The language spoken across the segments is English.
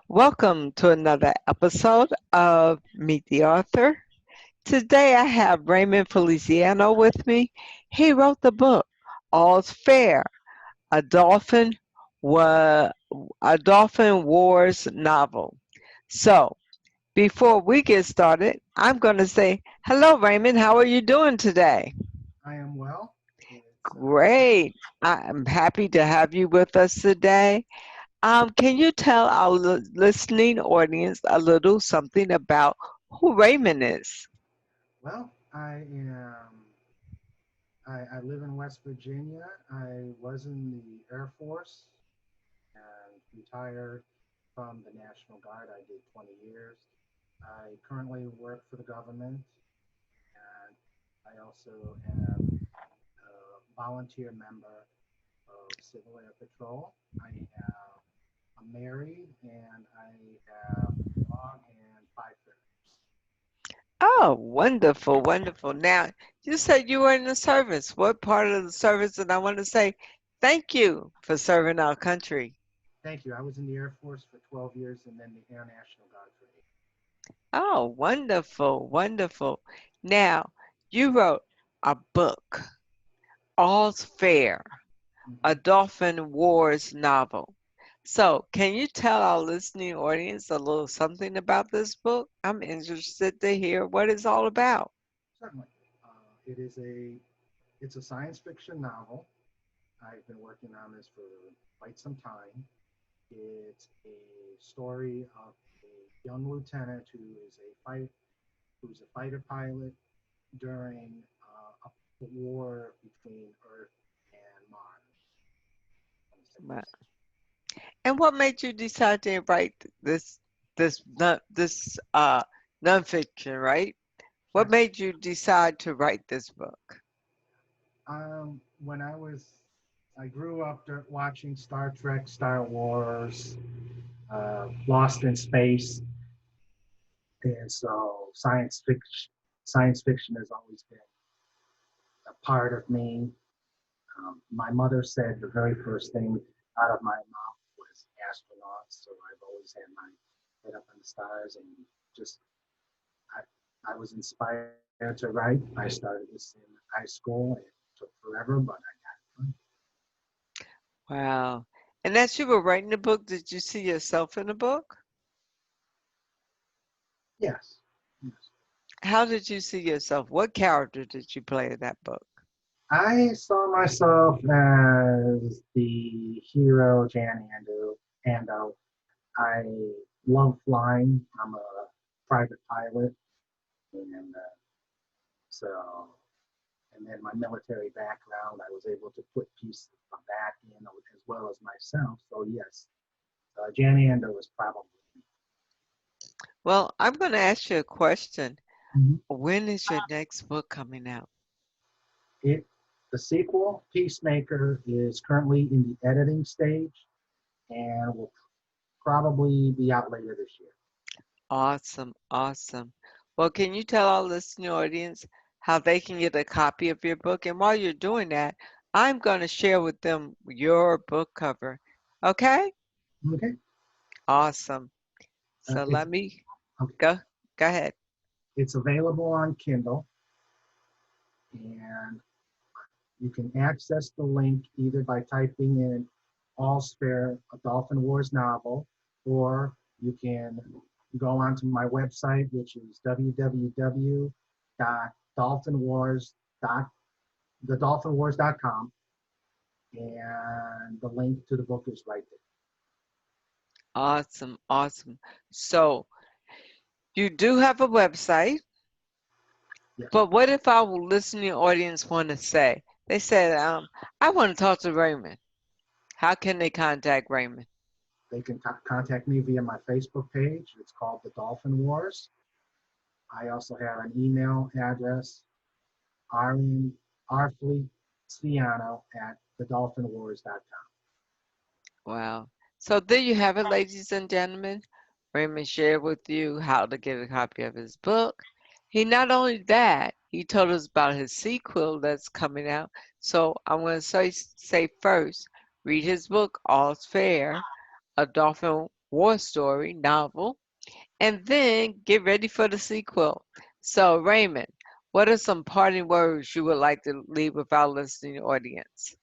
Welcome to another episode of Meet the Author. Today I have Raymond Feliciano with me. He wrote the book All's Fair, a dolphin wa- a dolphin wars novel. So, before we get started, I'm going to say hello Raymond, how are you doing today? I am well. It's Great. I'm happy to have you with us today. Can you tell our listening audience a little something about who Raymond is? well. I live in West Virginia. I was in the Air Force and retired from the National Guard. I did 20 years. I currently work for the government, and I also am a volunteer member of Civil Air Patrol. I'm married, and I have a dog and five critters. Oh, wonderful, wonderful. Now, you said you were in the service. What part of the service? And I want to say thank you for serving our country. Thank you. I was in the Air Force for 12 years and then the Air National Guard for 8. Oh, wonderful, wonderful. Now, you wrote a book, All's Fair, a Mhm. Dolphin Wars novel. So, can you tell our listening audience a little something about this book? I'm interested to hear what it's all about. Certainly. It is it's a science fiction novel. I've been working on this for quite some time. It's a story of a young lieutenant who's a fighter pilot during a war between Earth and Mars on the Second Right. World And what made you decide to write this nonfiction, right? What War. made you decide to write this book? When I grew up watching Star Trek, Star Wars, Lost in Space, and so science fiction has always been a part of me. My mother said the very first thing out of my mouth was astronauts, so I've always had my head up in the stars, and just I was inspired to write. I started this in high school, and it took forever, but I got it done. Wow. And as you were writing the book, did you see yourself in the book? Yes, yes. How did you see yourself? What character did you play in that book? I saw myself as the hero, Jan Ando. I love flying. I'm a private pilot, and so, and then my military background, I was able to put pieces of that in as well as myself. So yes, Jan Ando is probably Well, I'm going to ask you a question. Mhm. When is your next book coming out? it. The sequel, Peacemaker, is currently in the editing stage and will probably be out later this year. Awesome, awesome. Well, can you tell our listening audience how they can get a copy of your book? And while you're doing that, I'm going to share with them your book cover. Okay? Okay. Awesome. So It's let me okay. go ahead. It's available on Kindle, and you can access the link either by typing in All Spare, a Dolphin Wars novel, or you can go onto my website, which is www.dolphinwars.com, and the link to the book is right Awesome, awesome. So you do have a website, there. Yes, but what if our listening audience want to say, they said, I want to talk to Raymond. How can they contact Raymond? they can contact me via my Facebook page. It's called The Dolphin Wars. I also have an email address, rfeliciano at thedolphinwars.com. Wow. So there you have it, ladies and gentlemen. Raymond shared with you how to get a copy of his book. He not only that, he told us about his sequel that's coming out. So I'm going to say first, read his book, All's Fair, A Dolphin war story novel, and then get ready for the sequel. So, Raymond, what are some parting words you would like to leave with our listening audience?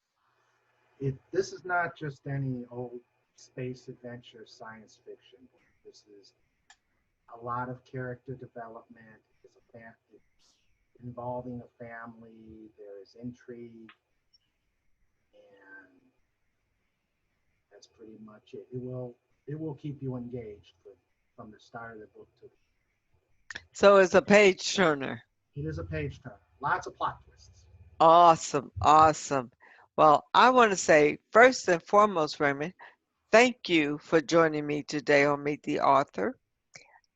This is not just any old space adventure science fiction book. This is a lot of character development. It's involving a family. There is intrigue, and that's pretty much it. It will keep you engaged from the start of the book to So, it's a page turner. it is a page turner. Lots of plot twists. Awesome, awesome. Well, I want to say first and foremost, Raymond, thank you for joining me today on Meet the Author.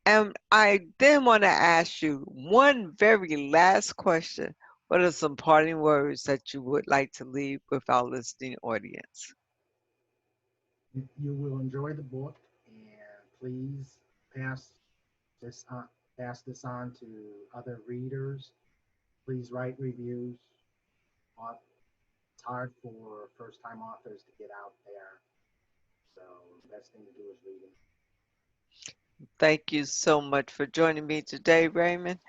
And I then want to ask you one very last question. What are some parting words that you would like to leave with our listening audience? You will enjoy the book, and please pass this on, pass this on to other readers. Please write reviews. It's hard for first-time authors to get out there, so the best thing to do is read it. Thank you so much for joining me today, Raymond.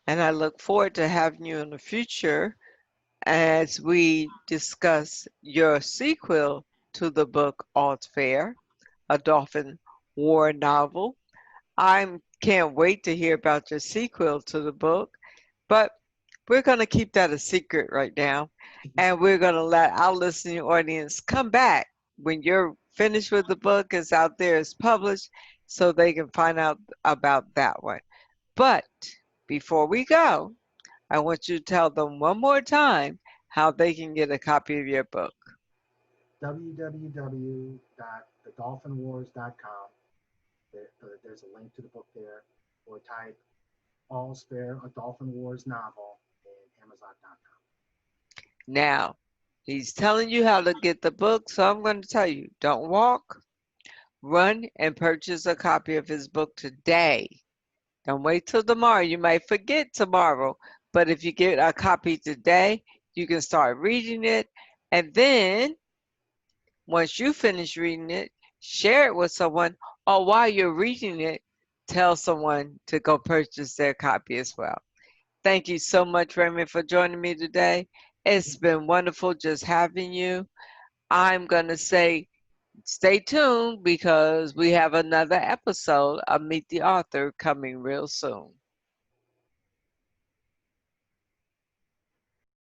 And I look forward to having you in the future as we discuss your sequel to the book All's Fair, a Dolphin War novel. I can't wait to hear about your sequel to the book, but we're going to keep that a secret right now. And we're going to let our listening audience come back when you're finished with the book, is out there, is published, so they can find out about that one. But before we go, I want you to tell them one more time how they can get a copy of your book. www.thedolphinwars.com. There's a link to the book there, or type All's Fair, a Dolphin Wars novel, in Amazon.com. Now, he's telling you how to get the book, so I'm going to tell you, don't walk, run and purchase a copy of his book today. Don't wait till tomorrow. You might forget tomorrow, but if you get a copy today, you can start reading it. And then once you finish reading it, share it with someone, or while you're reading it, tell someone to go purchase their copy as well. Thank you so much, Raymond, for joining me today. It's been wonderful just having you. I'm going to say stay tuned because we have another episode of Meet the Author coming real soon.